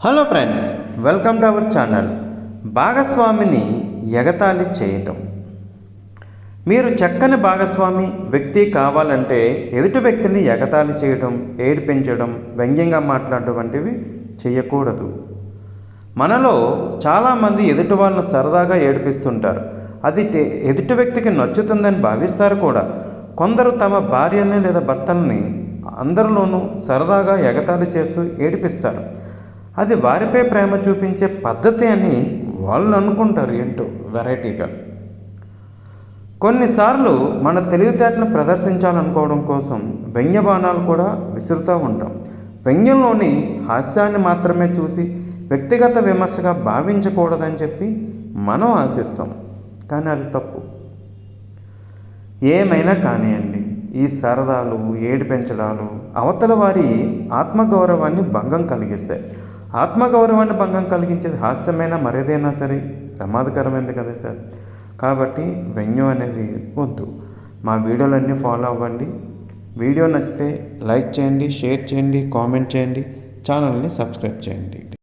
Hello friends, welcome to our channel. భాగస్వామిని ఎగతాళి చేయటం. మీరు చక్కని భాగస్వామి వ్యక్తి కావాలంటే ఎదుటి వ్యక్తిని ఎగతాళి చేయడం, ఏడిపించడం, వ్యంగ్యంగా మాట్లాడడం వంటివి చేయకూడదు. మనలో చాలామంది ఎదుటి వాళ్ళను సరదాగా ఏడిపిస్తుంటారు. అది ఎదుటి వ్యక్తికి నచ్చుతుందని భావిస్తారు కూడా. కొందరు తమ భార్యని లేదా భర్తల్ని అందరిలోనూ సరదాగా ఎగతాళి చేస్తూ ఏడిపిస్తారు. అది వారిపై ప్రేమ చూపించే పద్ధతి అని వాళ్ళు అనుకుంటారు. ఏంటో వెరైటీగా. కొన్నిసార్లు మన తెలివితేటను ప్రదర్శించాలనుకోవడం కోసం వ్యంగ్యబాణాలు కూడా విసురుతూ ఉంటాం. వ్యంగ్యంలోని హాస్యాన్ని మాత్రమే చూసి వ్యక్తిగత విమర్శగా భావించకూడదని చెప్పి మనం ఆశిస్తాం. కానీ అది తప్పు. ఏమైనా కానివ్వండి, ఈ సరదాలు, ఏడిపించడాలు అవతల వారి ఆత్మగౌరవాన్ని భంగం కలిగిస్తాయి. ఆత్మగౌరవాన్ని భంగం కలిగించేది హాస్యమైన మరేదైనా సరే ప్రమాదకరమైంది కదా సార్. కాబట్టి వ్యంగ్యం అనేది వద్దు. మా వీడియోలన్నీ ఫాలో అవ్వండి. వీడియో నచ్చితే లైక్ చేయండి, షేర్ చేయండి, కామెంట్ చేయండి, ఛానల్ని సబ్స్క్రైబ్ చేయండి.